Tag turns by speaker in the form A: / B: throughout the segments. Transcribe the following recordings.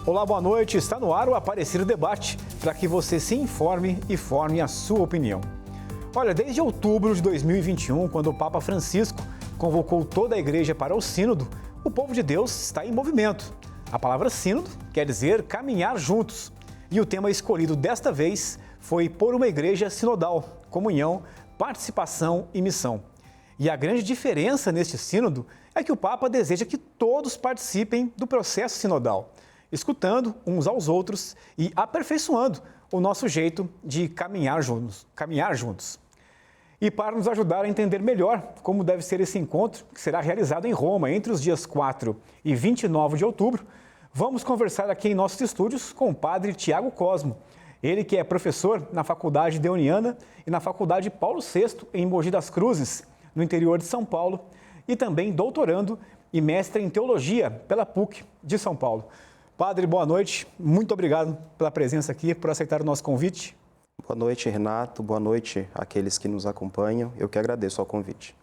A: Olá, boa noite. Está no ar o Aparecido Debate, para que você se informe e forme a sua opinião. Olha, desde outubro de 2021, quando o Papa Francisco convocou toda a igreja para o sínodo, o povo de Deus está em movimento. A palavra sínodo quer dizer caminhar juntos. E o tema escolhido desta vez foi Por uma Igreja Sinodal, comunhão, participação e missão. E a grande diferença neste sínodo é que o Papa deseja que todos participem do processo sinodal, escutando uns aos outros e aperfeiçoando o nosso jeito de caminhar juntos. E para nos ajudar a entender melhor como deve ser esse encontro, que será realizado em Roma entre os dias 4 e 29 de outubro, vamos conversar aqui em nossos estúdios com o padre Tiago Cosmo. Ele que é professor na Faculdade Deoniana e na Faculdade Paulo VI, em Mogi das Cruzes, no interior de São Paulo, e também doutorando e mestre em Teologia pela PUC de São Paulo. Padre, boa noite. Muito obrigado pela presença aqui, por aceitar o nosso convite.
B: Boa noite, Renato. Boa noite àqueles que nos acompanham. Eu que agradeço ao convite.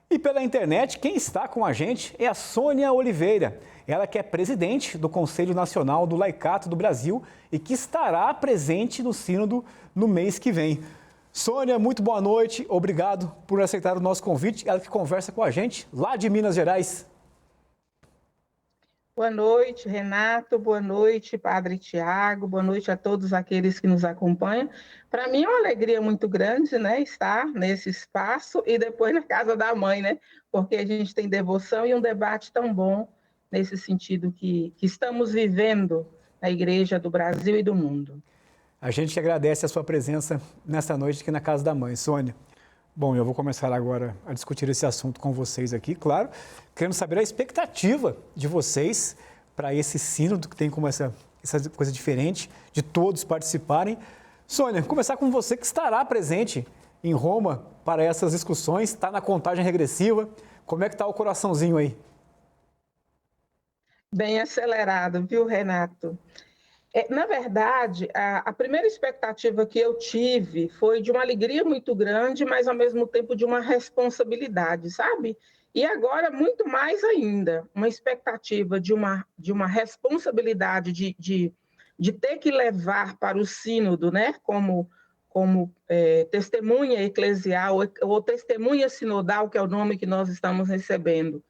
A: E pela internet, quem está com a gente é a Sônia Oliveira. Ela que é presidente do Conselho Nacional do Laicato do Brasil e que estará presente no sínodo no mês que vem. Sônia, muito boa noite. Obrigado por aceitar o nosso convite. Ela que conversa com a gente lá de Minas Gerais.
C: Boa noite, Renato. Boa noite, Padre Tiago. Boa noite a todos aqueles que nos acompanham. Para mim é uma alegria muito grande, né, estar nesse espaço e depois na casa da mãe, né, porque a gente tem devoção e um debate tão bom nesse sentido que estamos vivendo na Igreja do Brasil e do mundo.
A: A gente agradece a sua presença nesta noite aqui na casa da mãe, Sônia. Bom, eu vou começar agora a discutir esse assunto com vocês aqui, claro, querendo saber a expectativa de vocês para esse sínodo que tem como essa coisa diferente de todos participarem. Sônia, começar com você que estará presente em Roma para essas discussões, está na contagem regressiva. Como é que está o coraçãozinho aí?
C: Bem acelerado, viu, Renato? Na verdade, a primeira expectativa que eu tive foi de uma alegria muito grande, mas ao mesmo tempo de uma responsabilidade, sabe? E agora, muito mais ainda, uma expectativa de uma responsabilidade de ter que levar para o sínodo, né? Como testemunha eclesial ou testemunha sinodal, que é o nome que nós estamos recebendo,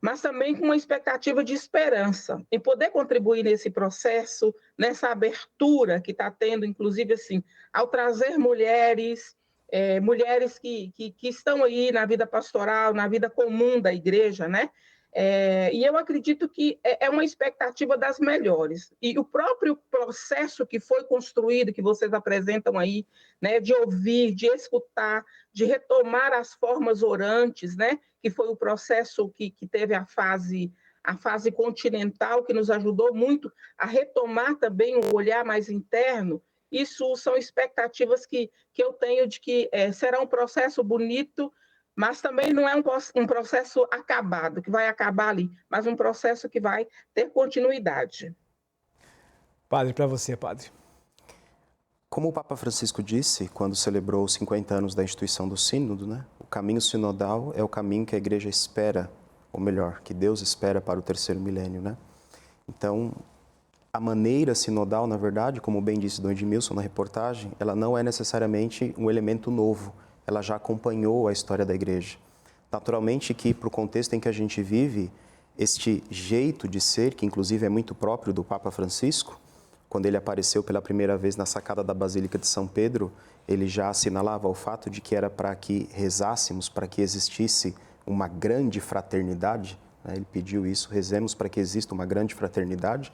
C: mas também com uma expectativa de esperança, em poder contribuir nesse processo, nessa abertura que está tendo, inclusive, assim, ao trazer mulheres, mulheres que estão aí na vida pastoral, na vida comum da igreja, né? E eu acredito que é uma expectativa das melhores. E o próprio processo que foi construído, que vocês apresentam aí, né, de ouvir, de escutar, de retomar as formas orantes, né, que foi o processo que teve a fase continental, que nos ajudou muito a retomar também o olhar mais interno. Isso são expectativas que eu tenho de que será um processo bonito, mas também não é um processo acabado, que vai acabar ali, mas um processo que vai ter continuidade.
A: Padre, para você, padre.
B: Como o Papa Francisco disse, quando celebrou os 50 anos da instituição do sínodo, né, o caminho sinodal é o caminho que a igreja espera, ou melhor, que Deus espera para o terceiro milênio, né? Então, a maneira sinodal, na verdade, como bem disse Dom Edmilson na reportagem, ela não é necessariamente um elemento novo, ela já acompanhou a história da igreja. Naturalmente que, para o contexto em que a gente vive, este jeito de ser, que inclusive é muito próprio do Papa Francisco, quando ele apareceu pela primeira vez na sacada da Basílica de São Pedro, ele já assinalava o fato de que era para que rezássemos, para que existisse uma grande fraternidade, né? Ele pediu isso, rezemos para que exista uma grande fraternidade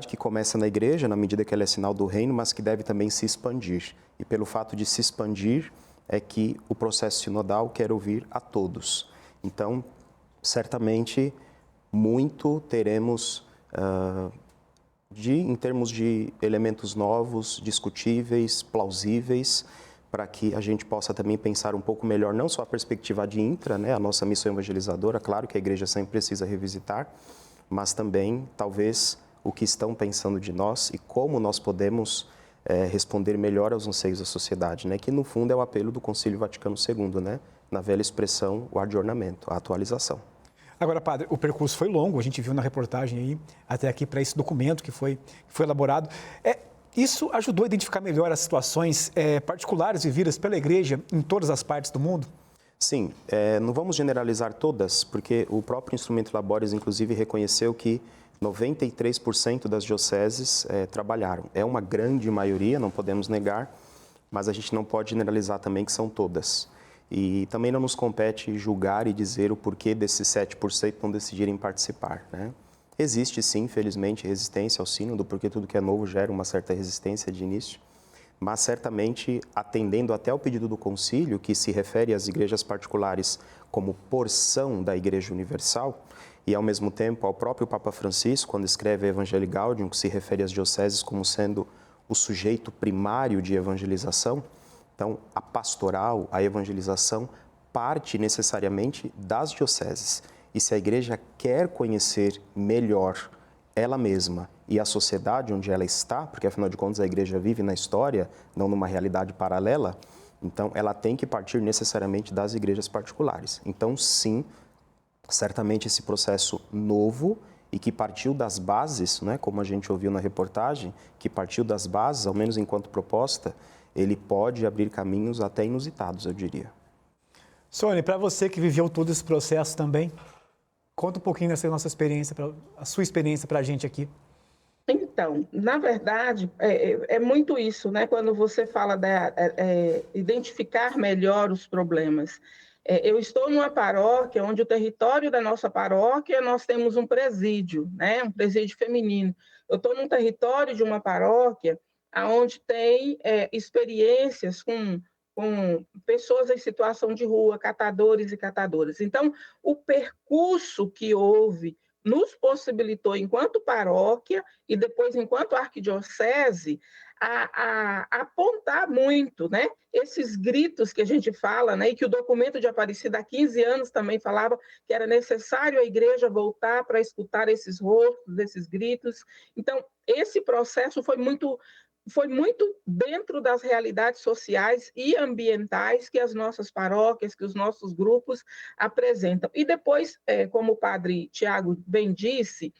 B: que começa na igreja, na medida que ela é sinal do reino, mas que deve também se expandir. E pelo fato de se expandir, é que o processo sinodal quer ouvir a todos. Então, certamente, muito teremos em termos de elementos novos, discutíveis, plausíveis, para que a gente possa também pensar um pouco melhor, não só a perspectiva de intra, né, a nossa missão evangelizadora, claro que a igreja sempre precisa revisitar, mas também, talvez, o que estão pensando de nós e como nós podemos responder melhor aos anseios da sociedade, né, que no fundo é o apelo do Concílio Vaticano II, né, na velha expressão, o adornamento, a atualização.
A: Agora, padre, o percurso foi longo, a gente viu na reportagem aí, até aqui para esse documento que foi elaborado. Isso ajudou a identificar melhor as situações particulares vividas pela igreja em todas as partes do mundo?
B: Sim, não vamos generalizar todas, porque o próprio Instrumento Labores, inclusive, reconheceu que 93% das dioceses trabalharam. É uma grande maioria, não podemos negar, mas a gente não pode generalizar também que são todas. E também não nos compete julgar e dizer o porquê desses 7% não decidirem participar, né? Existe sim, infelizmente, resistência ao sínodo, porque tudo que é novo gera uma certa resistência de início, mas certamente atendendo até ao pedido do concílio, que se refere às igrejas particulares como porção da Igreja Universal, e ao mesmo tempo ao próprio Papa Francisco, quando escreve Evangelii Gaudium, que se refere às dioceses como sendo o sujeito primário de evangelização. Então, a pastoral, a evangelização, parte necessariamente das dioceses. E se a igreja quer conhecer melhor ela mesma e a sociedade onde ela está, porque afinal de contas a igreja vive na história, não numa realidade paralela, então ela tem que partir necessariamente das igrejas particulares. Então, sim, certamente esse processo novo e que partiu das bases, né, como a gente ouviu na reportagem, que partiu das bases, ao menos enquanto proposta, ele pode abrir caminhos até inusitados, eu diria.
A: Sônia, para você que viveu todo esse processo também, conta um pouquinho dessa nossa experiência, a sua experiência para a gente aqui.
C: Então, na verdade, é muito isso, né? Quando você fala de identificar melhor os problemas. Eu estou numa paróquia onde o território da nossa paróquia nós temos um presídio, né? Um presídio feminino. Eu estou num território de uma paróquia onde tem experiências com pessoas em situação de rua, catadores e catadoras. Então, o percurso que houve nos possibilitou, enquanto paróquia e depois enquanto arquidiocese, a apontar muito, né? Esses gritos que a gente fala, né? E que o documento de Aparecida há 15 anos também falava que era necessário a igreja voltar para escutar esses rostos, esses gritos. Então, esse processo foi muito dentro das realidades sociais e ambientais que as nossas paróquias, que os nossos grupos apresentam. E depois, como o padre Tiago bem disse,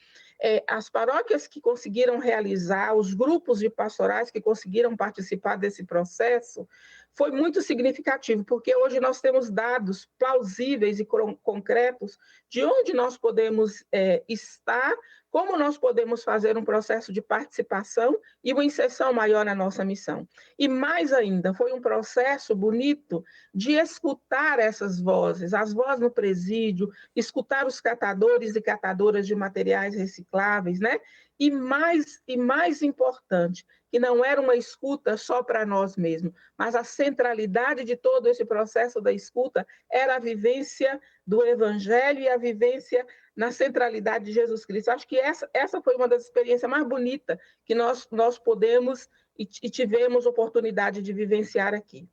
C: as paróquias que conseguiram realizar, os grupos de pastorais que conseguiram participar desse processo, foi muito significativo, porque hoje nós temos dados plausíveis e concretos de onde nós podemos estar, como nós podemos fazer um processo de participação e uma inserção maior na nossa missão. E mais ainda, foi um processo bonito de escutar essas vozes, as vozes no presídio, escutar os catadores e catadoras de materiais recicláveis, né? E mais importante, que não era uma escuta só para nós mesmos, mas a centralidade de todo esse processo da escuta era a vivência do Evangelho e a vivência na centralidade de Jesus Cristo. Acho que essa foi uma das experiências mais bonitas que nós podemos e tivemos oportunidade de vivenciar aqui.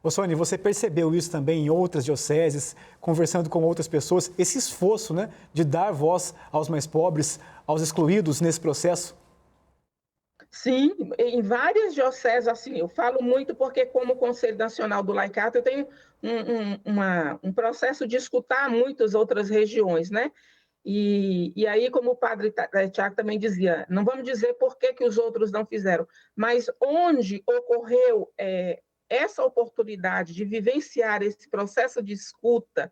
A: Ô Sônia, você percebeu isso também em outras dioceses, conversando com outras pessoas, esse esforço, né, de dar voz aos mais pobres, aos excluídos nesse processo?
C: Sim, em várias dioceses, assim, eu falo muito porque como Conselho Nacional do Laicato, eu tenho um processo de escutar muitas outras regiões, né? E aí, como o padre Tiago também dizia, não vamos dizer por que os outros não fizeram, mas onde ocorreu essa oportunidade de vivenciar esse processo de escuta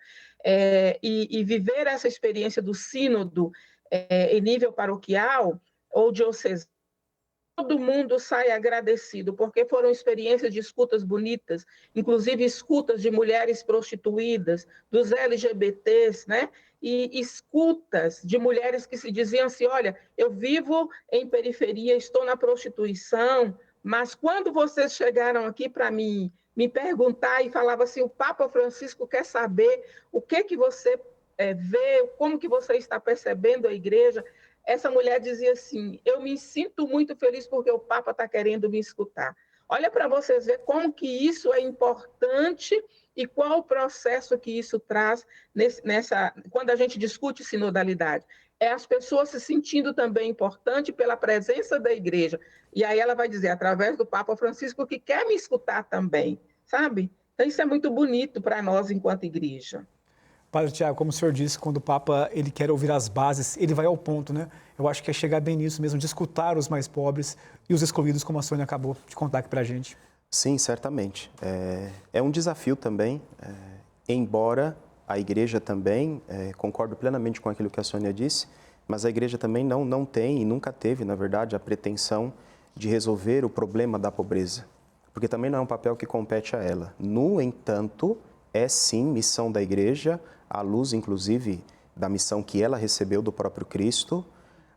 C: e viver essa experiência do sínodo em nível paroquial ou diocesano, todo mundo sai agradecido, porque foram experiências de escutas bonitas, inclusive escutas de mulheres prostituídas, dos LGBTs, né? E escutas de mulheres que se diziam assim, olha, eu vivo em periferia, estou na prostituição, mas quando vocês chegaram aqui para me perguntar e falava assim, o Papa Francisco quer saber o que você vê, como que você está percebendo a igreja, essa mulher dizia assim, eu me sinto muito feliz porque o Papa está querendo me escutar. Olha para vocês ver como que isso é importante e qual o processo que isso traz quando a gente discute sinodalidade. É as pessoas se sentindo também importante pela presença da igreja. E aí ela vai dizer, através do Papa Francisco, que quer me escutar também, sabe? Então isso é muito bonito para nós enquanto igreja.
A: Padre Tiago, como o senhor disse, quando o Papa ele quer ouvir as bases, ele vai ao ponto, né? Eu acho que é chegar bem nisso mesmo, de escutar os mais pobres e os excluídos, como a Sônia acabou de contar aqui pra gente.
B: Sim, certamente. É um desafio também, embora a igreja também, concordo plenamente com aquilo que a Sônia disse, mas a igreja também não tem e nunca teve, na verdade, a pretensão de resolver o problema da pobreza, porque também não é um papel que compete a ela. No entanto, é sim missão da igreja, à luz, inclusive, da missão que ela recebeu do próprio Cristo,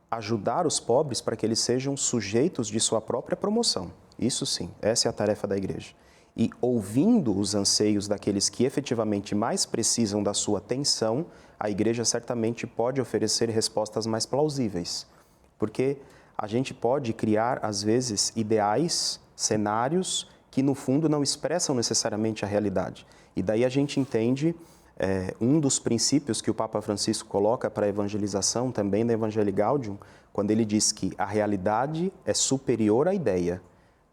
B: ajudar os pobres para que eles sejam sujeitos de sua própria promoção. Isso sim, essa é a tarefa da igreja. E ouvindo os anseios daqueles que efetivamente mais precisam da sua atenção, a igreja certamente pode oferecer respostas mais plausíveis. Porque a gente pode criar, às vezes, ideais, cenários que, no fundo, não expressam necessariamente a realidade. E daí a gente entende um dos princípios que o Papa Francisco coloca para a evangelização, também da Evangelii Gaudium, quando ele diz que a realidade é superior à ideia,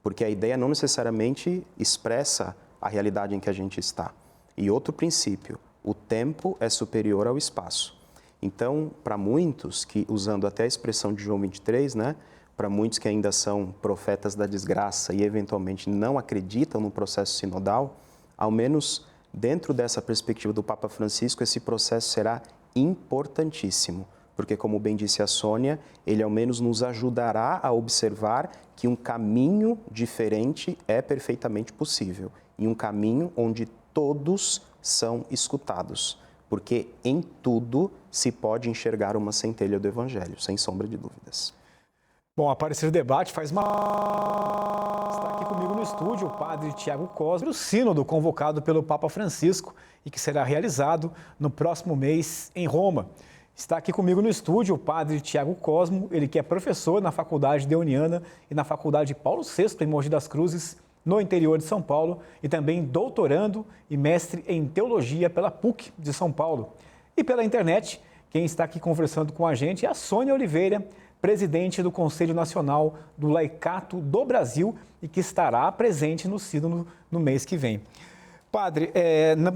B: porque a ideia não necessariamente expressa a realidade em que a gente está. E outro princípio, o tempo é superior ao espaço. Então, para muitos, que usando até a expressão de João 23, né, para muitos que ainda são profetas da desgraça e eventualmente não acreditam no processo sinodal, ao menos dentro dessa perspectiva do Papa Francisco, esse processo será importantíssimo, porque, como bem disse a Sônia, ele ao menos nos ajudará a observar que um caminho diferente é perfeitamente possível, e um caminho onde todos são escutados, porque em tudo se pode enxergar uma centelha do Evangelho, sem sombra de dúvidas.
A: Bom, Aparecido Debate faz uma... Está aqui comigo no estúdio o padre Tiago Cosmo, o sínodo convocado pelo Papa Francisco e que será realizado no próximo mês em Roma. Está aqui comigo no estúdio o padre Tiago Cosmo, ele que é professor na Faculdade Deoniana e na Faculdade Paulo VI, em Mogi das Cruzes, no interior de São Paulo, e também doutorando e mestre em Teologia pela PUC de São Paulo. E pela internet, quem está aqui conversando com a gente é a Sônia Oliveira, presidente do Conselho Nacional do Laicato do Brasil e que estará presente no sínodo no mês que vem. Padre,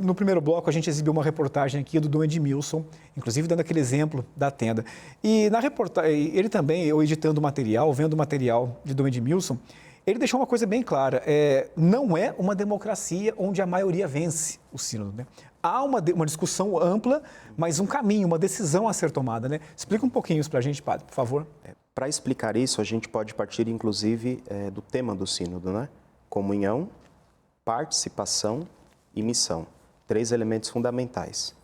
A: no primeiro bloco a gente exibiu uma reportagem aqui do Dom Edmilson, inclusive dando aquele exemplo da tenda. E na reportagem, ele também, eu editando o material, vendo o material de Dom Edmilson, ele deixou uma coisa bem clara, não é uma democracia onde a maioria vence o sínodo, né? Há uma discussão ampla, mas um caminho, uma decisão a ser tomada, né? Explica um pouquinho isso para a gente, padre, por favor.
B: Para explicar isso, a gente pode partir, inclusive, do tema do sínodo, né? Comunhão, participação e missão. 3 elementos fundamentais.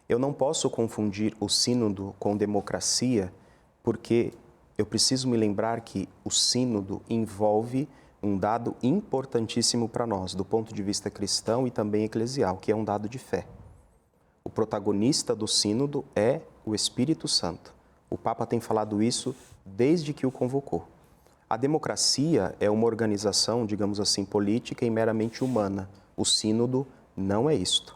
B: Eu não posso confundir o sínodo com democracia, porque eu preciso me lembrar que o sínodo envolve um dado importantíssimo para nós, do ponto de vista cristão e também eclesial, que é um dado de fé. O protagonista do sínodo é o Espírito Santo. O Papa tem falado isso desde que o convocou. A democracia é uma organização, digamos assim, política e meramente humana. O sínodo não é isto.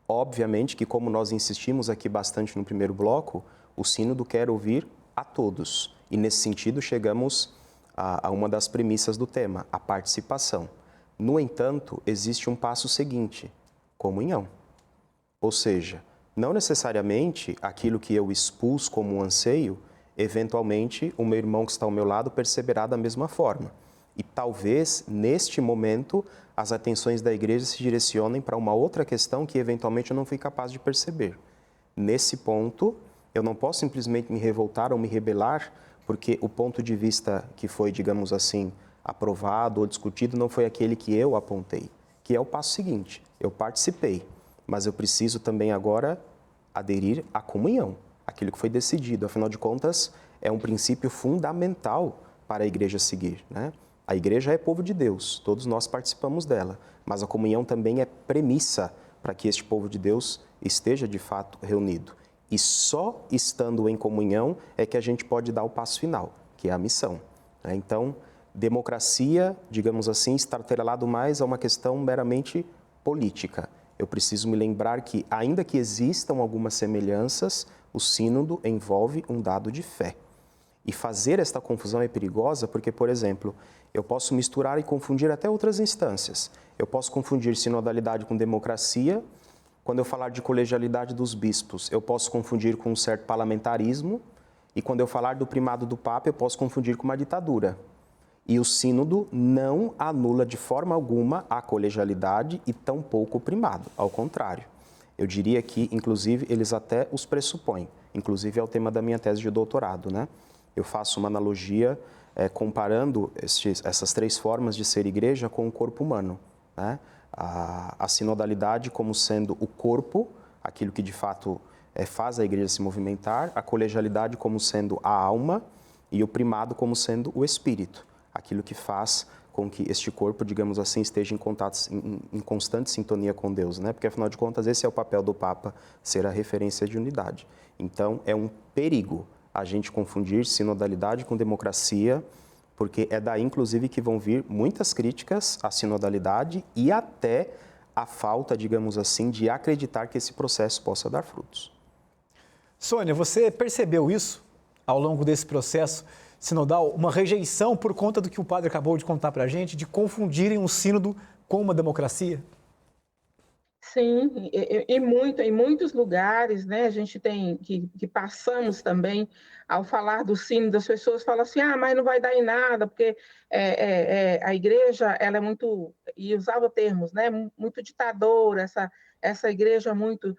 B: Obviamente que, como nós insistimos aqui bastante no primeiro bloco, o sínodo quer ouvir a todos. E, nesse sentido, chegamos a uma das premissas do tema, a participação. No entanto, existe um passo seguinte, comunhão. Ou seja, não necessariamente aquilo que eu expus como um anseio, eventualmente o meu irmão que está ao meu lado perceberá da mesma forma. E talvez, neste momento, as atenções da igreja se direcionem para uma outra questão que eventualmente eu não fui capaz de perceber. Nesse ponto, eu não posso simplesmente me revoltar ou me rebelar, porque o ponto de vista que foi, digamos assim, aprovado ou discutido não foi aquele que eu apontei, que é o passo seguinte, eu participei, mas eu preciso também agora aderir à comunhão, aquilo que foi decidido, afinal de contas, é um princípio fundamental para a igreja seguir, né? A igreja é povo de Deus, todos nós participamos dela, mas a comunhão também é premissa para que este povo de Deus esteja de fato reunido. E só estando em comunhão é que a gente pode dar o passo final, que é a missão. Então, democracia, digamos assim, está atrelado mais a uma questão meramente política. Eu preciso me lembrar que, ainda que existam algumas semelhanças, o sínodo envolve um dado de fé. E fazer esta confusão é perigosa porque, por exemplo, eu posso misturar e confundir até outras instâncias. Eu posso confundir sinodalidade com democracia, Quando eu falar de colegialidade dos bispos, eu posso confundir com um certo parlamentarismo, e quando eu falar do primado do Papa, eu posso confundir com uma ditadura. E o sínodo não anula de forma alguma a colegialidade e tampouco o primado, ao contrário. Eu diria que, inclusive, eles até os pressupõem. Inclusive, é o tema da minha tese de doutorado, né? Eu faço uma analogia comparando essas três formas de ser igreja com o corpo humano, né? A sinodalidade como sendo o corpo, aquilo que de fato faz a igreja se movimentar, a colegialidade como sendo a alma e o primado como sendo o espírito, aquilo que faz com que este corpo, digamos assim, esteja em constante sintonia com Deus, né? Porque, afinal de contas, esse é o papel do Papa, ser a referência de unidade. Então, é um perigo a gente confundir sinodalidade com democracia, porque é daí, inclusive, que vão vir muitas críticas à sinodalidade e até a falta, digamos assim, de acreditar que esse processo possa dar frutos.
A: Sônia, você percebeu isso ao longo desse processo sinodal, uma rejeição por conta do que o padre acabou de contar para a gente, de confundirem um sínodo com uma democracia?
C: Sim, em muitos lugares, né, a gente tem que passamos também, ao falar do sínodo, as pessoas falam assim, mas não vai dar em nada, porque a igreja, ela é muito, e usava termos, né, muito ditadora, essa igreja muito...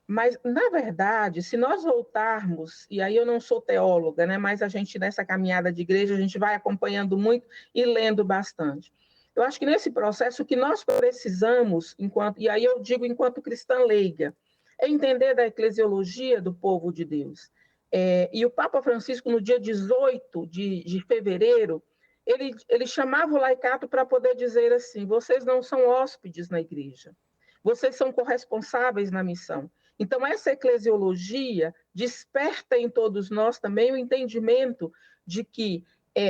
C: Mas, na verdade, se nós voltarmos, e aí eu não sou teóloga, né, mas a gente, nessa caminhada de igreja, a gente vai acompanhando muito e lendo bastante. Eu acho que nesse processo o que nós precisamos, e aí eu digo enquanto cristã leiga, é entender da eclesiologia do povo de Deus. E o Papa Francisco, no dia 18 de fevereiro, ele chamava o laicato para poder dizer assim, vocês não são hóspedes na igreja, vocês são corresponsáveis na missão. Então, essa eclesiologia desperta em todos nós também o entendimento de que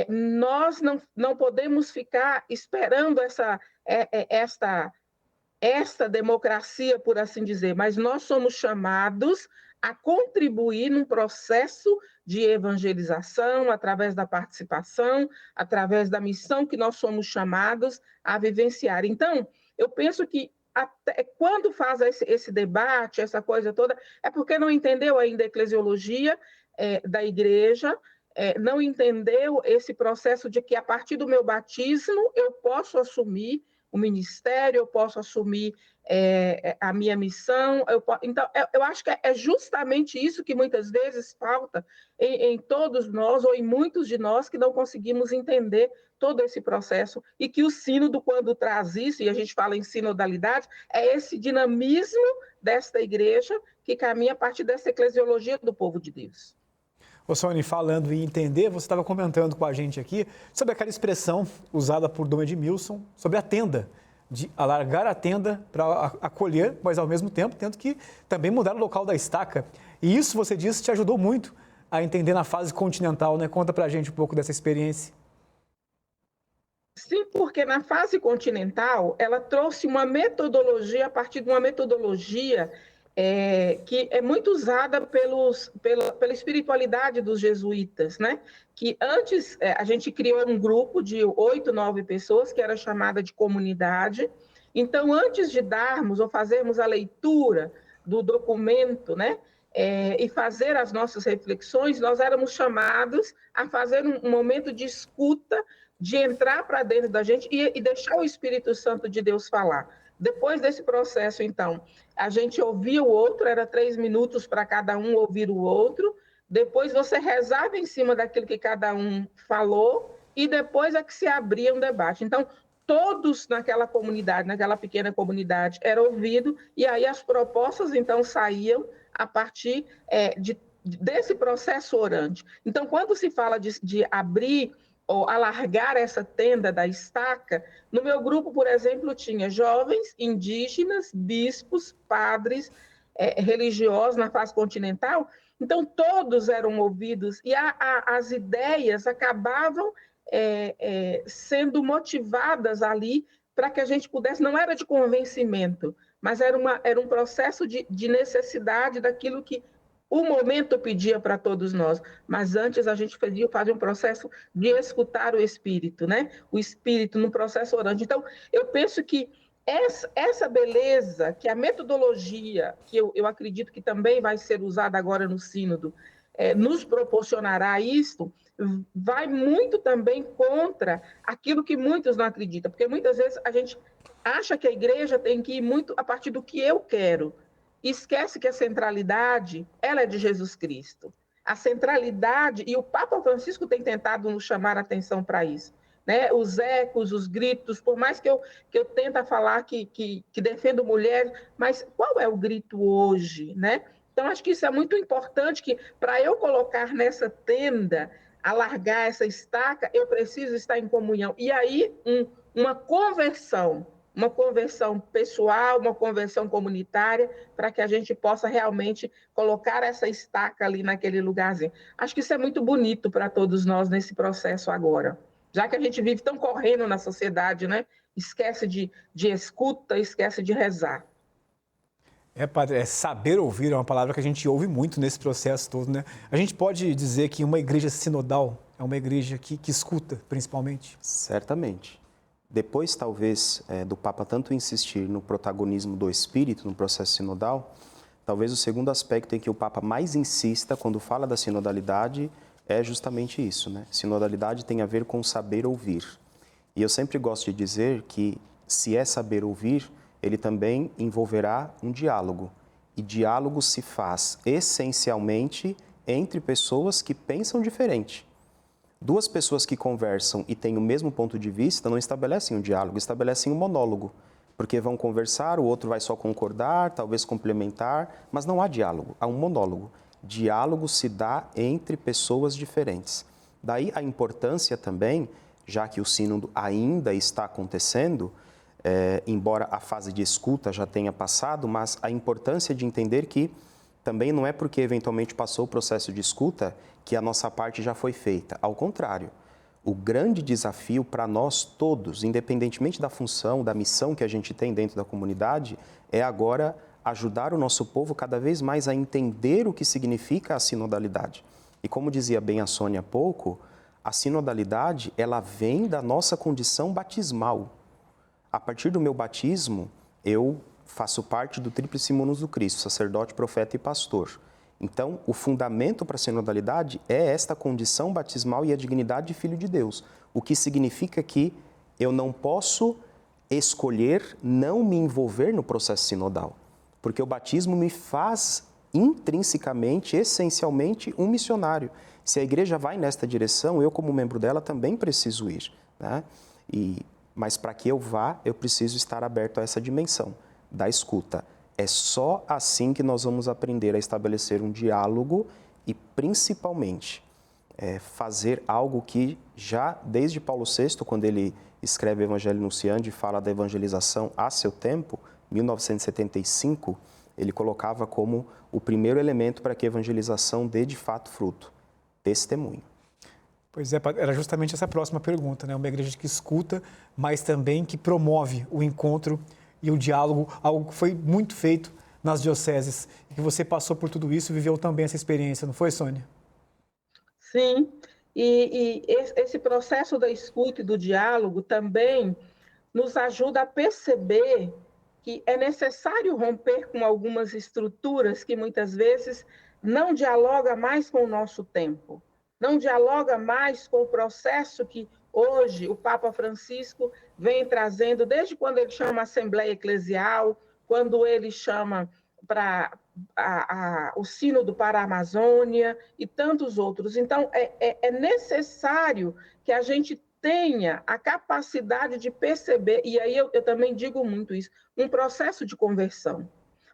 C: nós não podemos ficar esperando esta democracia, por assim dizer, mas nós somos chamados a contribuir num processo de evangelização, através da participação, através da missão que nós somos chamados a vivenciar. Então, eu penso que até quando faz esse debate, essa coisa toda, é porque não entendeu ainda a eclesiologia da igreja, não entendeu esse processo de que, a partir do meu batismo, eu posso assumir o ministério, eu posso assumir a minha missão. Então, eu acho que é justamente isso que muitas vezes falta em todos nós, ou em muitos de nós, que não conseguimos entender todo esse processo, e que o sínodo, quando traz isso, e a gente fala em sinodalidade, é esse dinamismo desta igreja que caminha a partir dessa eclesiologia do povo de Deus.
A: Ô Sônia, falando em entender, você estava comentando com a gente aqui sobre aquela expressão usada por Dom Edmilson sobre a tenda, de alargar a tenda para acolher, mas ao mesmo tempo tendo que também mudar o local da estaca. E isso, você disse, te ajudou muito a entender na fase continental, né? Conta para a gente um pouco dessa experiência.
C: Sim, porque na fase continental, ela trouxe uma metodologia, a partir de uma metodologia que é muito usada pela espiritualidade dos jesuítas, né? Que antes a gente criou um grupo de 8, 9 pessoas, que era chamada de comunidade. Então, antes de darmos ou fazermos a leitura do documento, né? E fazer as nossas reflexões, nós éramos chamados a fazer um momento de escuta, de entrar para dentro da gente e deixar o Espírito Santo de Deus falar. Depois desse processo, então, a gente ouvia o outro, era 3 minutos para cada um ouvir o outro, depois você rezava em cima daquilo que cada um falou, e depois é que se abria um debate. Então, todos naquela comunidade, naquela pequena comunidade, eram ouvidos, e aí as propostas, então, saíam a partir desse processo orante. Então, quando se fala de abrir ou alargar essa tenda da estaca, no meu grupo, por exemplo, tinha jovens, indígenas, bispos, padres, religiosos na fase continental. Então, todos eram ouvidos e as ideias acabavam sendo motivadas ali para que a gente pudesse, não era de convencimento, mas era um processo de necessidade daquilo que o momento pedia para todos nós, mas antes a gente fazia um processo de escutar o Espírito, né? O Espírito no processo orante. Então, eu penso que essa beleza, que a metodologia, que eu acredito que também vai ser usada agora no sínodo, nos proporcionará isso, vai muito também contra aquilo que muitos não acreditam, porque muitas vezes a gente acha que a igreja tem que ir muito a partir do que eu quero, e esquece que a centralidade, ela é de Jesus Cristo. A centralidade, e o Papa Francisco tem tentado nos chamar a atenção para isso, né? Os ecos, os gritos, por mais que eu tenta falar que defendo mulher, mas qual é o grito hoje, né? Então, acho que isso é muito importante, que para eu colocar nessa tenda, alargar essa estaca, eu preciso estar em comunhão. E aí, uma conversão pessoal, uma conversão comunitária, para que a gente possa realmente colocar essa estaca ali naquele lugarzinho. Acho que isso é muito bonito para todos nós nesse processo agora. Já que a gente vive tão correndo na sociedade, né? Esquece de escuta, esquece de rezar.
A: Padre, saber ouvir é uma palavra que a gente ouve muito nesse processo todo, né? A gente pode dizer que uma igreja sinodal é uma igreja que escuta, principalmente?
B: Certamente. Depois, talvez, do Papa tanto insistir no protagonismo do Espírito no processo sinodal, talvez o segundo aspecto em que o Papa mais insista quando fala da sinodalidade é justamente isso, né? Sinodalidade tem a ver com saber ouvir. E eu sempre gosto de dizer que, se é saber ouvir, ele também envolverá um diálogo. E diálogo se faz essencialmente entre pessoas que pensam diferente. Duas pessoas que conversam e têm o mesmo ponto de vista não estabelecem um diálogo, estabelecem um monólogo. Porque vão conversar, o outro vai só concordar, talvez complementar, mas não há diálogo, há um monólogo. Diálogo se dá entre pessoas diferentes. Daí a importância também, já que o sínodo ainda está acontecendo, embora a fase de escuta já tenha passado, mas a importância de entender que também não é porque eventualmente passou o processo de escuta que a nossa parte já foi feita. Ao contrário, o grande desafio para nós todos, independentemente da função, da missão que a gente tem dentro da comunidade, é agora ajudar o nosso povo cada vez mais a entender o que significa a sinodalidade. E como dizia bem a Sônia há pouco, a sinodalidade, ela vem da nossa condição batismal. A partir do meu batismo, eu faço parte do tríplice munus do Cristo, sacerdote, profeta e pastor. Então, o fundamento para a sinodalidade é esta condição batismal e a dignidade de filho de Deus, o que significa que eu não posso escolher não me envolver no processo sinodal, porque o batismo me faz intrinsecamente, essencialmente, um missionário. Se a igreja vai nesta direção, eu como membro dela também preciso ir, né? Mas para que eu vá, eu preciso estar aberto a essa dimensão da escuta. É só assim que nós vamos aprender a estabelecer um diálogo e, principalmente, fazer algo que já desde Paulo VI, quando ele escreve o Evangelho Nunciandi e fala da evangelização a seu tempo, 1975, ele colocava como o primeiro elemento para que a evangelização dê de fato fruto: testemunho.
A: Pois é, era justamente essa próxima pergunta, né? Uma igreja que escuta, mas também que promove o encontro e o diálogo, algo que foi muito feito nas dioceses. E que você passou por tudo isso e viveu também essa experiência, não foi, Sônia?
C: Sim, e esse processo da escuta e do diálogo também nos ajuda a perceber que é necessário romper com algumas estruturas que muitas vezes não dialogam mais com o nosso tempo, não dialoga mais com o processo que hoje o Papa Francisco vem trazendo, desde quando ele chama a Assembleia Eclesial, quando ele chama para o Sínodo para a Amazônia e tantos outros. Então, é necessário que a gente tenha a capacidade de perceber, e aí eu também digo muito isso, um processo de conversão.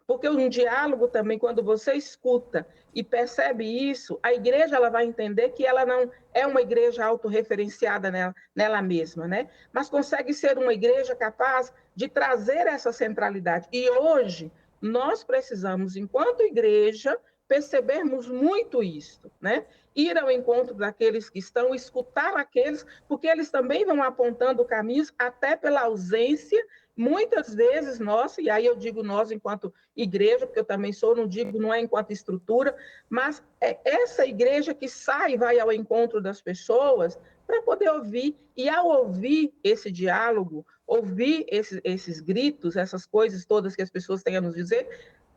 C: Porque um diálogo também, quando você escuta e percebe isso, a igreja ela vai entender que ela não é uma igreja autorreferenciada nela mesma, né? Mas consegue ser uma igreja capaz de trazer essa centralidade. E hoje, nós precisamos, enquanto igreja, percebermos muito isso, né? Ir ao encontro daqueles que estão, escutar aqueles, porque eles também vão apontando caminhos, até pela ausência, muitas vezes nós, e aí eu digo nós enquanto igreja, porque eu também sou, não digo, não é enquanto estrutura, mas é essa igreja que sai e vai ao encontro das pessoas para poder ouvir, e ao ouvir esse diálogo, ouvir esses gritos, essas coisas todas que as pessoas têm a nos dizer,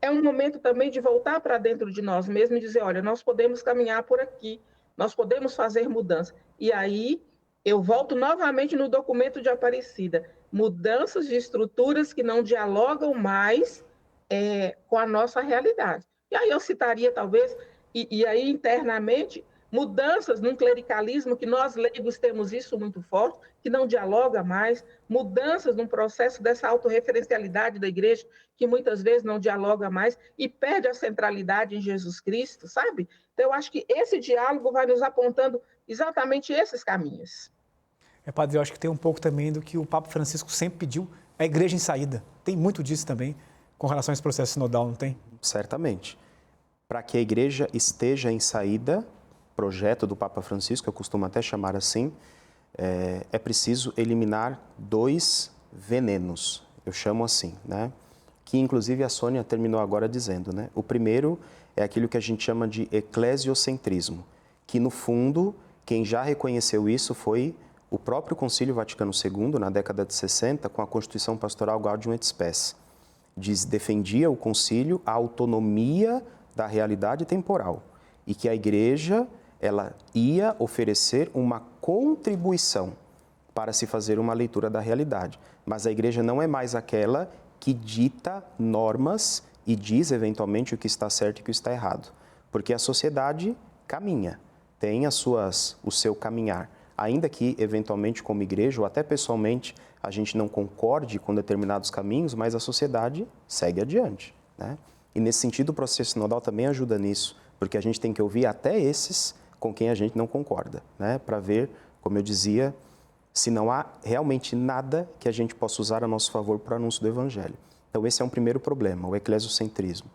C: é um momento também de voltar para dentro de nós mesmos e dizer, olha, nós podemos caminhar por aqui, nós podemos fazer mudança. E aí eu volto novamente no documento de Aparecida, mudanças de estruturas que não dialogam mais com a nossa realidade. E aí eu citaria, talvez, e aí internamente, mudanças num clericalismo que nós leigos temos isso muito forte, que não dialoga mais, mudanças num processo dessa autorreferencialidade da igreja, que muitas vezes não dialoga mais e perde a centralidade em Jesus Cristo, sabe? Então, eu acho que esse diálogo vai nos apontando exatamente esses caminhos.
A: Padre, eu acho que tem um pouco também do que o Papa Francisco sempre pediu, a igreja em saída. Tem muito disso também com relação a esse processo sinodal, não tem?
B: Certamente. Para que a igreja esteja em saída, projeto do Papa Francisco, eu costumo até chamar assim, é preciso eliminar 2 venenos, eu chamo assim, né? Que inclusive a Sônia terminou agora dizendo, né? O primeiro é aquilo que a gente chama de eclesiocentrismo, que no fundo, quem já reconheceu isso foi o próprio Concílio Vaticano II, na década de 60, com a Constituição Pastoral Gaudium et Spes. Defendia o concílio a autonomia da realidade temporal e que a igreja ela ia oferecer uma contribuição para se fazer uma leitura da realidade. Mas a igreja não é mais aquela que dita normas e diz eventualmente o que está certo e o que está errado. Porque a sociedade caminha, tem o seu caminhar. Ainda que eventualmente como igreja ou até pessoalmente a gente não concorde com determinados caminhos, mas a sociedade segue adiante, né? E nesse sentido o processo sinodal também ajuda nisso, porque a gente tem que ouvir até esses com quem a gente não concorda, né? Para ver, como eu dizia, se não há realmente nada que a gente possa usar a nosso favor para o anúncio do Evangelho. Então esse é um primeiro problema, o eclesiocentrismo.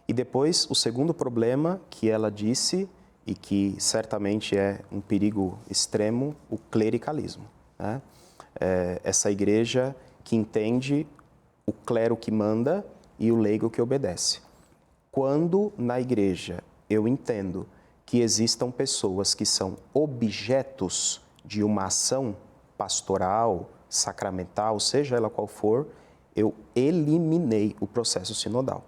B: E depois o segundo problema que ela disse, e que certamente é um perigo extremo, o clericalismo, né? Essa igreja que entende o clero que manda e o leigo que obedece. Quando na igreja eu entendo que existam pessoas que são objetos de uma ação pastoral, sacramental, seja ela qual for, eu eliminei o processo sinodal.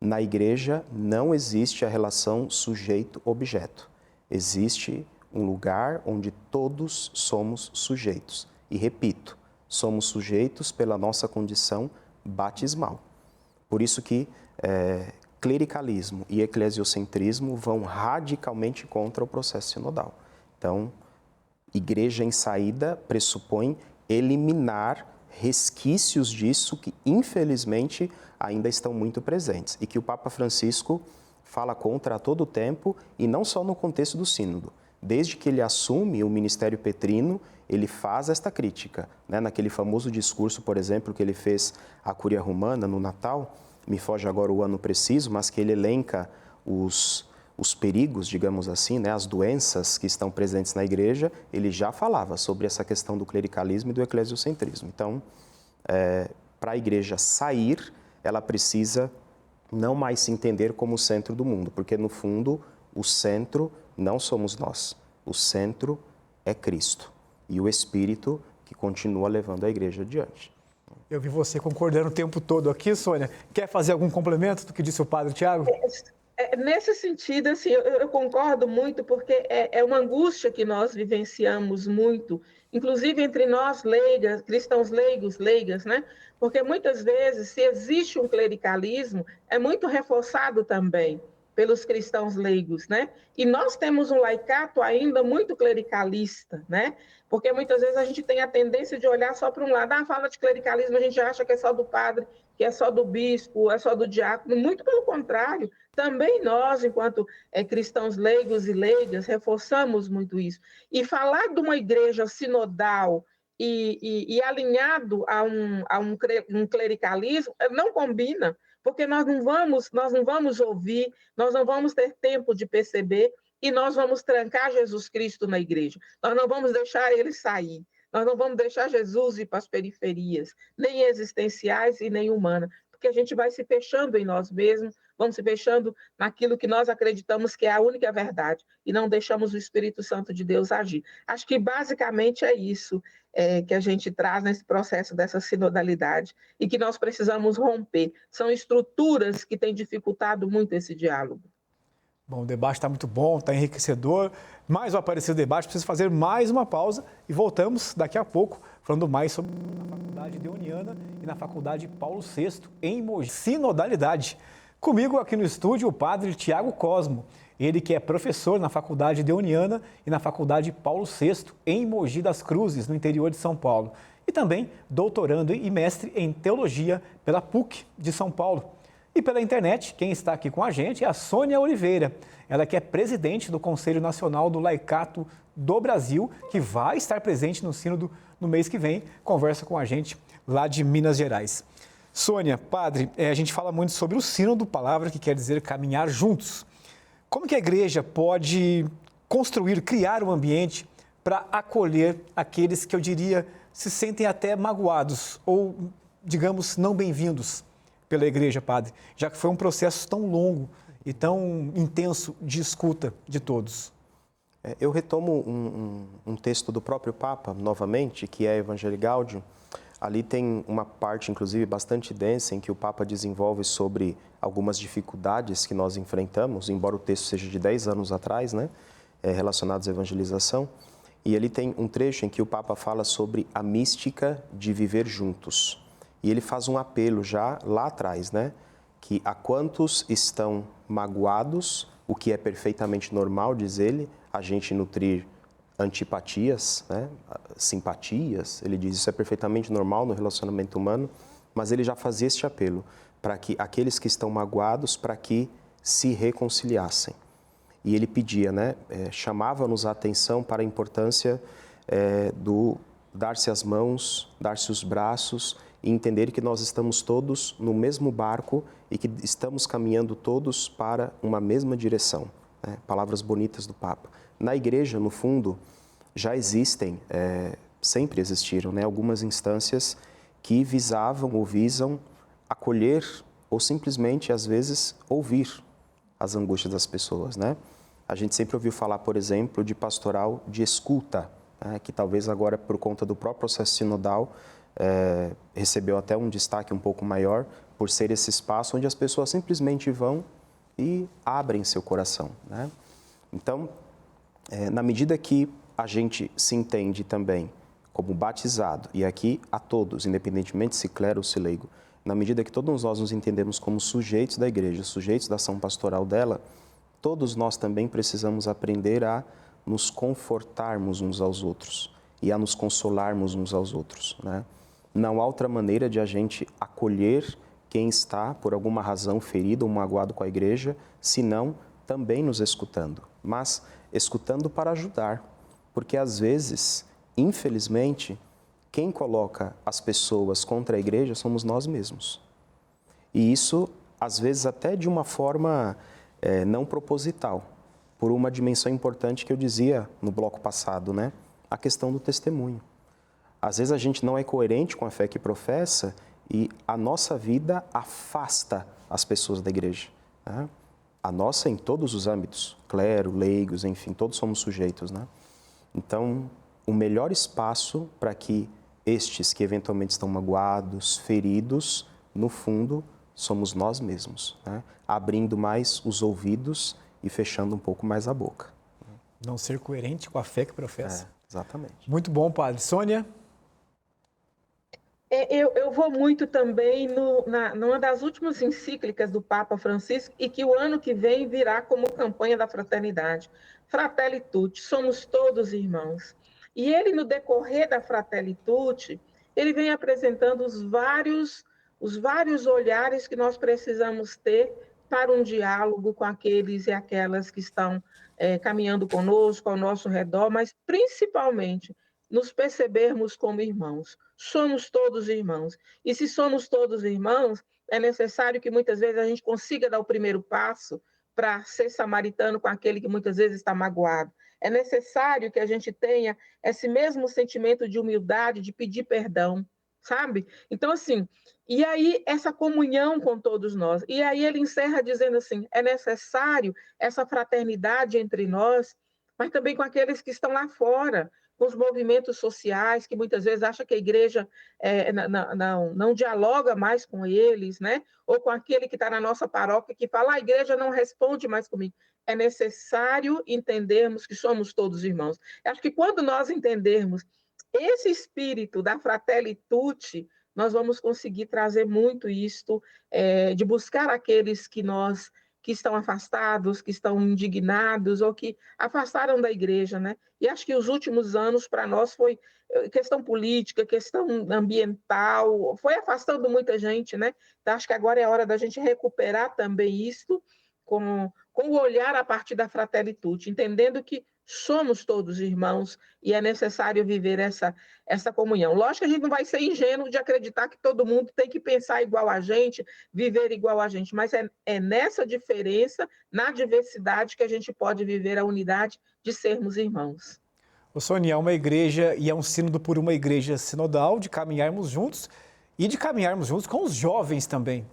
B: Na igreja não existe a relação sujeito-objeto. Existe um lugar onde todos somos sujeitos. E repito, somos sujeitos pela nossa condição batismal. Por isso que clericalismo e eclesiocentrismo vão radicalmente contra o processo sinodal. Então, igreja em saída pressupõe eliminar resquícios disso que, infelizmente, ainda estão muito presentes e que o Papa Francisco fala contra a todo tempo e não só no contexto do sínodo. Desde que ele assume o ministério petrino, ele faz esta crítica, né? Naquele famoso discurso, por exemplo, que ele fez à Cúria Romana no Natal, me foge agora o ano preciso, mas que ele elenca os perigos, digamos assim, né? As doenças que estão presentes na igreja, ele já falava sobre essa questão do clericalismo e do eclesiocentrismo. Então, para a igreja sair, ela precisa não mais se entender como o centro do mundo, porque no fundo o centro não somos nós, o centro é Cristo e o Espírito que continua levando a igreja adiante.
A: Eu vi você concordando o tempo todo aqui, Sônia. Quer fazer algum complemento do que disse o padre Tiago?
C: Nesse sentido, assim, eu concordo muito, porque é uma angústia que nós vivenciamos muito, inclusive entre nós leigas, cristãos leigos, leigas, né? Porque muitas vezes, se existe um clericalismo, é muito reforçado também pelos cristãos leigos, né? E nós temos um laicato ainda muito clericalista, né? Porque muitas vezes a gente tem a tendência de olhar só para um lado. Fala de clericalismo, a gente acha que é só do padre, que é só do bispo, é só do diácono. Muito pelo contrário, também nós, enquanto cristãos leigos e leigas, reforçamos muito isso. E falar de uma igreja sinodal e alinhado a um clericalismo não combina, porque nós não vamos ouvir, nós não vamos ter tempo de perceber e nós vamos trancar Jesus Cristo na igreja. Nós não vamos deixar ele sair. Nós não vamos deixar Jesus ir para as periferias, nem existenciais e nem humanas, porque a gente vai se fechando em nós mesmos, vamos se fechando naquilo que nós acreditamos que é a única verdade e não deixamos o Espírito Santo de Deus agir. Acho que basicamente é isso que a gente traz nesse processo dessa sinodalidade e que nós precisamos romper. São estruturas que têm dificultado muito esse diálogo.
A: Bom, o debate está muito bom, está enriquecedor. Mais um Aparecido Debate, preciso fazer mais uma pausa e voltamos daqui a pouco falando mais sobre a Faculdade Deoniana e na Faculdade Paulo VI, em Mogi. Sinodalidade. Comigo aqui no estúdio o padre Tiago Cosmo, ele que é professor na Faculdade Deoniana e na Faculdade Paulo VI, em Mogi das Cruzes, no interior de São Paulo. E também doutorando e mestre em Teologia pela PUC de São Paulo. E pela internet, quem está aqui com a gente é a Sônia Oliveira, ela que é presidente do Conselho Nacional do Laicato do Brasil, que vai estar presente no Sínodo no mês que vem, conversa com a gente lá de Minas Gerais. Sônia, padre, a gente fala muito sobre o Sínodo, palavra que quer dizer caminhar juntos. Como que a igreja pode construir, criar um ambiente para acolher aqueles que eu diria se sentem até magoados ou, digamos, não bem-vindos pela igreja, padre, já que foi um processo tão longo e tão intenso de escuta de todos?
B: Eu retomo um texto do próprio Papa, novamente, que é Evangelii Gaudium. Ali tem uma parte, inclusive, bastante densa, em que o Papa desenvolve sobre algumas dificuldades que nós enfrentamos, embora o texto seja de 10 anos atrás, né, relacionados à evangelização. E ele tem um trecho em que o Papa fala sobre a mística de viver juntos. E ele faz um apelo já lá atrás, né? Que a quantos estão magoados, o que é perfeitamente normal, diz ele, a gente nutrir antipatias, né? Simpatias, ele diz isso é perfeitamente normal no relacionamento humano, mas ele já fazia este apelo para que aqueles que estão magoados, para que se reconciliassem. E ele pedia, né? Chamava-nos a atenção para a importância do dar-se as mãos, dar-se os braços, e entender que nós estamos todos no mesmo barco e que estamos caminhando todos para uma mesma direção. Né? Palavras bonitas do Papa. Na igreja, no fundo, já existem, sempre existiram, né, algumas instâncias que visavam ou visam acolher ou simplesmente, às vezes, ouvir as angústias das pessoas. Né? A gente sempre ouviu falar, por exemplo, de pastoral de escuta, né, que talvez agora, por conta do próprio processo sinodal, recebeu até um destaque um pouco maior por ser esse espaço onde as pessoas simplesmente vão e abrem seu coração. Né? Então, na medida que a gente se entende também como batizado, e aqui a todos, independentemente se clero ou se leigo, na medida que todos nós nos entendemos como sujeitos da igreja, sujeitos da ação pastoral dela, todos nós também precisamos aprender a nos confortarmos uns aos outros e a nos consolarmos uns aos outros, né? Não há outra maneira de a gente acolher quem está, por alguma razão, ferido ou magoado com a igreja, senão também nos escutando. Mas escutando para ajudar, porque às vezes, infelizmente, quem coloca as pessoas contra a igreja somos nós mesmos. E isso, às vezes, até de uma forma não proposital, por uma dimensão importante que eu dizia no bloco passado, né? A questão do testemunho. Às vezes a gente não é coerente com a fé que professa e a nossa vida afasta as pessoas da igreja. Né? A nossa em todos os âmbitos, clero, leigos, enfim, todos somos sujeitos. Né? Então, o melhor espaço para que estes que eventualmente estão magoados, feridos, no fundo, somos nós mesmos, né? Abrindo mais os ouvidos e fechando um pouco mais a boca.
A: Não ser coerente com a fé que professa.
B: Exatamente.
A: Muito bom, padre. Sônia?
C: Eu vou muito também numa das últimas encíclicas do Papa Francisco e que o ano que vem virá como campanha da fraternidade. Fratelli Tutti, somos todos irmãos. E ele, no decorrer da Fratelli Tutti, ele vem apresentando os vários olhares que nós precisamos ter para um diálogo com aqueles e aquelas que estão caminhando conosco, ao nosso redor, mas principalmente nos percebermos como irmãos. Somos todos irmãos. E se somos todos irmãos, é necessário que muitas vezes a gente consiga dar o primeiro passo para ser samaritano com aquele que muitas vezes está magoado. É necessário que a gente tenha esse mesmo sentimento de humildade, de pedir perdão, sabe? Então, assim, e aí essa comunhão com todos nós. E aí ele encerra dizendo assim: é necessário essa fraternidade entre nós, mas também com aqueles que estão lá fora, com os movimentos sociais, que muitas vezes acham que a igreja não dialoga mais com eles, né? Ou com aquele que está na nossa paróquia que fala: a igreja não responde mais comigo. É necessário entendermos que somos todos irmãos. Acho que quando nós entendermos esse espírito da Fratelli Tutti, nós vamos conseguir trazer muito isto, de buscar aqueles que estão afastados, que estão indignados ou que afastaram da igreja, né? E acho que os últimos anos para nós foi questão política, questão ambiental, foi afastando muita gente, né? Então acho que agora é a hora da gente recuperar também isto com o olhar a partir da Fratelli Tutti, entendendo que somos todos irmãos e é necessário viver essa comunhão. Lógico que a gente não vai ser ingênuo de acreditar que todo mundo tem que pensar igual a gente, viver igual a gente, mas é nessa diferença, na diversidade, que a gente pode viver a unidade de sermos irmãos.
A: O Sônia, é uma igreja e é um sínodo por uma igreja sinodal, de caminharmos juntos e de caminharmos juntos com os jovens também.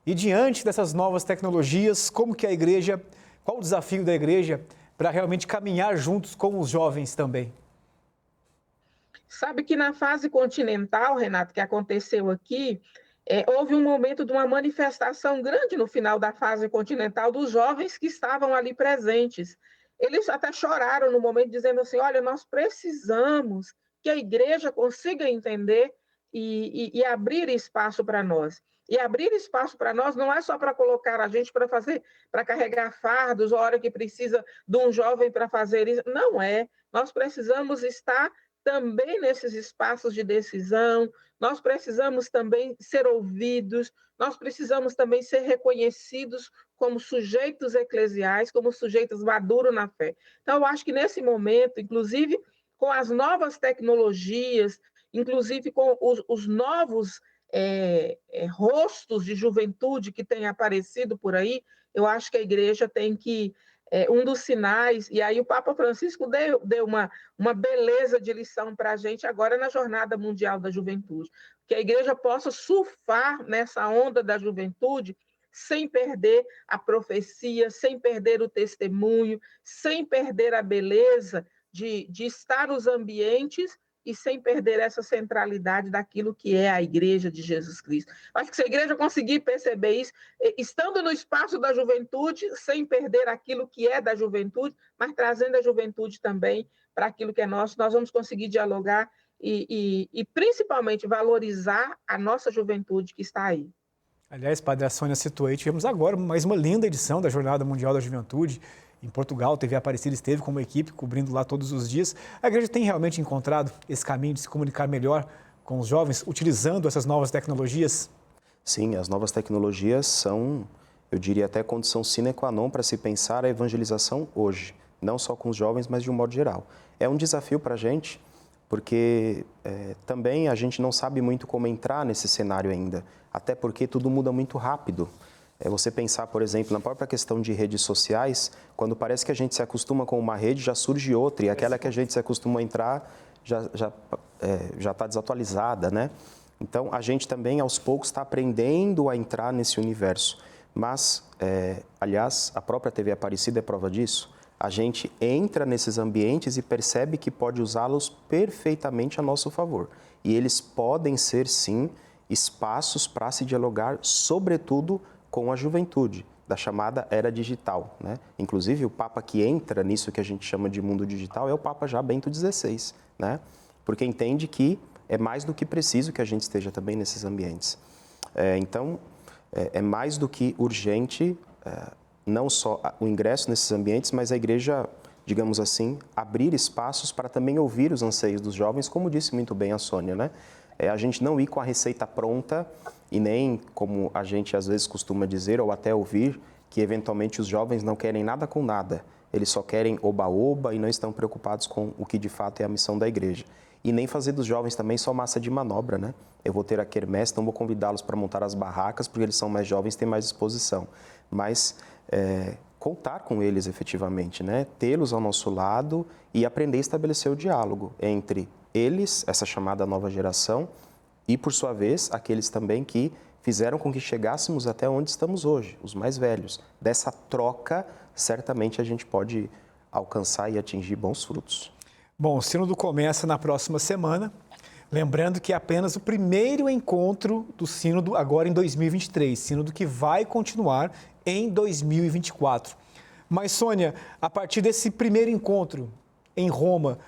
A: E diante dessas novas tecnologias, como que a igreja, qual o desafio da igreja para realmente caminhar juntos com os jovens também?
C: Sabe que na fase continental, Renato, que aconteceu aqui, houve um momento de uma manifestação grande no final da fase continental dos jovens que estavam ali presentes. Eles até choraram no momento, dizendo assim: olha, nós precisamos que a igreja consiga entender e abrir espaço para nós. E abrir espaço para nós não é só para colocar a gente para carregar fardos, a hora que precisa de um jovem para fazer isso. Não é. Nós precisamos estar também nesses espaços de decisão, nós precisamos também ser ouvidos, nós precisamos também ser reconhecidos como sujeitos eclesiais, como sujeitos maduros na fé. Então, eu acho que nesse momento, inclusive com as novas tecnologias, inclusive com os novos rostos de juventude que têm aparecido por aí, eu acho que a igreja tem que um dos sinais, e aí o Papa Francisco deu uma beleza de lição para a gente agora na Jornada Mundial da Juventude, que a igreja possa surfar nessa onda da juventude sem perder a profecia, sem perder o testemunho, sem perder a beleza de estar nos ambientes e sem perder essa centralidade daquilo que é a igreja de Jesus Cristo. Acho que se a igreja conseguir perceber isso, estando no espaço da juventude, sem perder aquilo que é da juventude, mas trazendo a juventude também para aquilo que é nosso, nós vamos conseguir dialogar e principalmente valorizar a nossa juventude que está aí.
A: Aliás, Padre, a Sônia citou aí, tivemos agora mais uma linda edição da Jornada Mundial da Juventude. Em Portugal, a TV Aparecida esteve com uma equipe cobrindo lá todos os dias. A igreja tem realmente encontrado esse caminho de se comunicar melhor com os jovens, utilizando essas novas tecnologias?
B: Sim, as novas tecnologias são, eu diria até condição sine qua non para se pensar a evangelização hoje, não só com os jovens, mas de um modo geral. É um desafio para a gente, porque também a gente não sabe muito como entrar nesse cenário ainda, até porque tudo muda muito rápido. Você pensar, por exemplo, na própria questão de redes sociais, quando parece que a gente se acostuma com uma rede, já surge outra, e aquela que a gente se acostuma a entrar já está desatualizada, né? Então, a gente também, aos poucos, está aprendendo a entrar nesse universo. Mas, aliás, a própria TV Aparecida é prova disso. A gente entra nesses ambientes e percebe que pode usá-los perfeitamente a nosso favor. E eles podem ser, sim, espaços para se dialogar, sobretudo, com a juventude, da chamada era digital, né? Inclusive, o Papa que entra nisso que a gente chama de mundo digital é o Papa já Bento XVI, né? Porque entende que é mais do que preciso que a gente esteja também nesses ambientes. Então, é mais do que urgente, não só o ingresso nesses ambientes, mas a igreja, digamos assim, abrir espaços para também ouvir os anseios dos jovens, como disse muito bem a Sônia, né? A gente não ir com a receita pronta e nem, como a gente às vezes costuma dizer ou até ouvir, que eventualmente os jovens não querem nada com nada. Eles só querem oba-oba e não estão preocupados com o que de fato é a missão da igreja. E nem fazer dos jovens também só massa de manobra, né? Eu vou ter a quermesse, então vou convidá-los para montar as barracas, porque eles são mais jovens, têm mais disposição. Mas contar com eles efetivamente, né? Tê-los ao nosso lado e aprender a estabelecer o diálogo entre eles, essa chamada nova geração, E, por sua vez, aqueles também que fizeram com que chegássemos até onde estamos hoje, os mais velhos. Dessa troca, certamente a gente pode alcançar e atingir bons frutos.
A: Bom, o Sínodo começa na próxima semana. Lembrando que é apenas o primeiro encontro do Sínodo agora em 2023, Sínodo que vai continuar em 2024. Mas, Sônia, a partir desse primeiro encontro em Roma,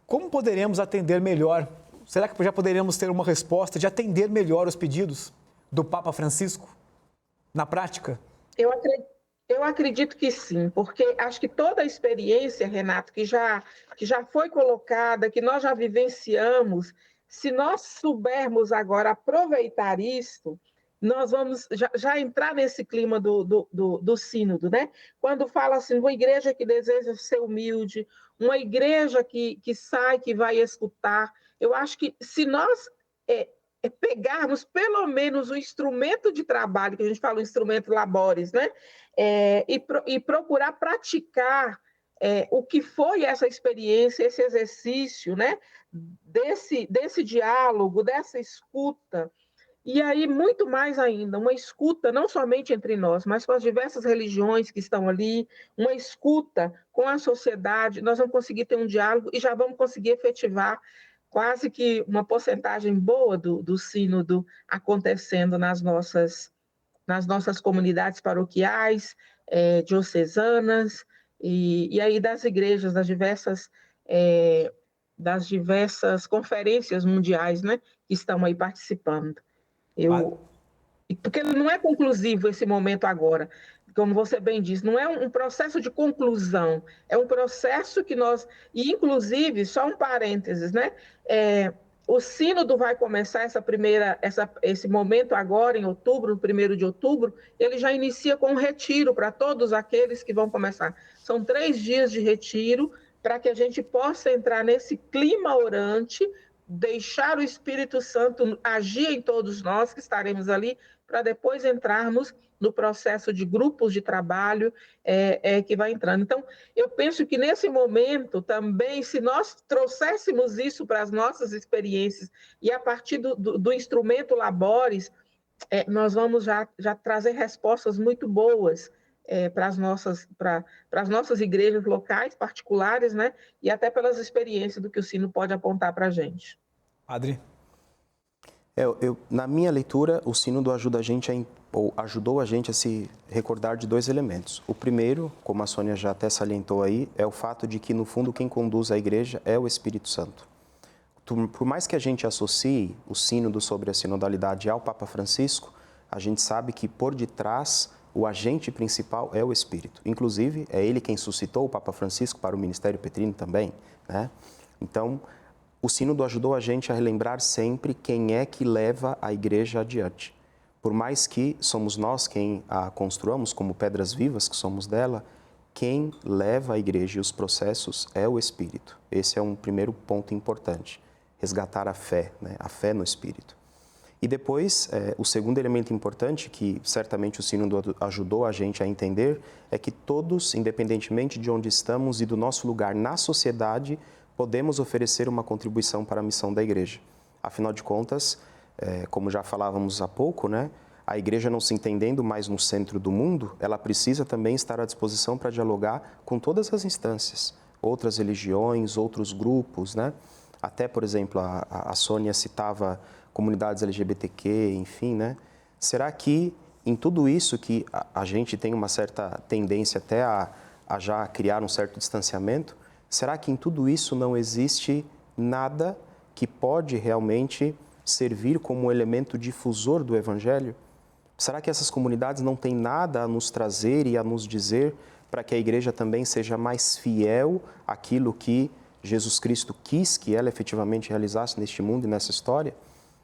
A: como poderemos atender melhor? Será que já poderemos ter uma resposta de atender melhor os pedidos do Papa Francisco na prática?
C: Eu acredito que sim, porque acho que toda a experiência, Renato, que já foi colocada, que nós já vivenciamos, se nós soubermos agora aproveitar isso, nós vamos já entrar nesse clima do sínodo, né? Quando fala assim, uma igreja que deseja ser humilde, uma igreja que sai, que vai escutar. Eu acho que se nós pegarmos pelo menos o instrumento de trabalho, que a gente fala o instrumento labores, né? E procurar praticar o que foi essa experiência, esse exercício, né? Desse diálogo, dessa escuta. E aí, muito mais ainda, uma escuta não somente entre nós, mas com as diversas religiões que estão ali, uma escuta com a sociedade, nós vamos conseguir ter um diálogo e já vamos conseguir efetivar quase que uma porcentagem boa do sínodo acontecendo nas nossas comunidades paroquiais, diocesanas, e aí das igrejas, das diversas conferências mundiais, né, que estão aí participando. Porque não é conclusivo esse momento agora, como você bem disse, não é um processo de conclusão, é um processo que nós... E, inclusive, só um parênteses, né? O sínodo vai começar esse momento agora, em outubro, no 1º de outubro, ele já inicia com um retiro para todos aqueles que vão começar. São 3 dias de retiro para que a gente possa entrar nesse clima orante, deixar o Espírito Santo agir em todos nós que estaremos ali, para depois entrarmos no processo de grupos de trabalho que vai entrando. Então, eu penso que nesse momento também, se nós trouxéssemos isso para as nossas experiências e a partir do instrumento Labores, nós vamos já trazer respostas muito boas para as nossas igrejas locais, particulares, né? E até pelas experiências do que o Sino pode apontar para a gente.
A: Padre?
B: Na minha leitura, o sínodo ajudou a gente a se recordar de 2 elementos. O primeiro, como a Sônia já até salientou aí, é o fato de que, no fundo, quem conduz a igreja é o Espírito Santo. Por mais que a gente associe o sínodo sobre a sinodalidade ao Papa Francisco, a gente sabe que, por detrás, o agente principal é o Espírito. Inclusive, é ele quem suscitou o Papa Francisco para o ministério petrino também, né? Então, o sínodo ajudou a gente a relembrar sempre quem é que leva a igreja adiante. Por mais que somos nós quem a construamos como pedras vivas que somos dela, quem leva a igreja e os processos é o Espírito. Esse é um primeiro ponto importante, resgatar a fé, né? A fé no Espírito. E depois, o segundo elemento importante, que certamente o sínodo ajudou a gente a entender, é que todos, independentemente de onde estamos e do nosso lugar na sociedade, podemos oferecer uma contribuição para a missão da igreja. Afinal de contas, como já falávamos há pouco, né, a igreja não se entendendo mais no centro do mundo, ela precisa também estar à disposição para dialogar com todas as instâncias, outras religiões, outros grupos, né? Até, por exemplo, a Sônia citava comunidades LGBTQ, enfim, né? Será que em tudo isso que a gente tem uma certa tendência até a já criar um certo distanciamento, será que em tudo isso não existe nada que pode realmente servir como elemento difusor do Evangelho? Será que essas comunidades não têm nada a nos trazer e a nos dizer para que a igreja também seja mais fiel àquilo que Jesus Cristo quis que ela efetivamente realizasse neste mundo e nessa história?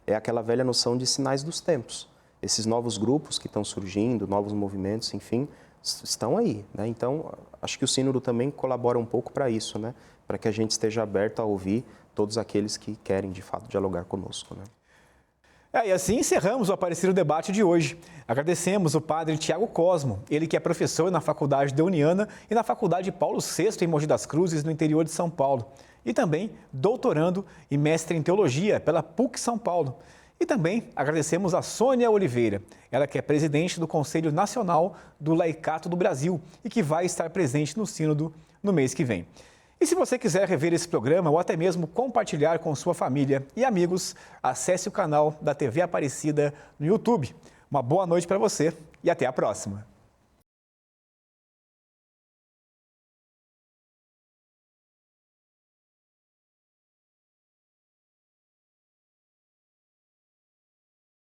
B: É aquela velha noção de sinais dos tempos. Esses novos grupos que estão surgindo, novos movimentos, enfim, estão aí, né? Então, acho que o sínodo também colabora um pouco para isso, né? Para que a gente esteja aberto a ouvir todos aqueles que querem, de fato, dialogar conosco, né?
A: E assim encerramos o Aparecido Debate de hoje. Agradecemos o padre Tiago Cosmo, ele que é professor na Faculdade Deuniana e na Faculdade Paulo VI em Mogi das Cruzes, no interior de São Paulo. E também doutorando e mestre em Teologia pela PUC São Paulo. E também agradecemos a Sônia Oliveira, ela que é presidente do Conselho Nacional do Laicato do Brasil e que vai estar presente no Sínodo no mês que vem. E se você quiser rever esse programa ou até mesmo compartilhar com sua família e amigos, acesse o canal da TV Aparecida no YouTube. Uma boa noite para você e até a próxima.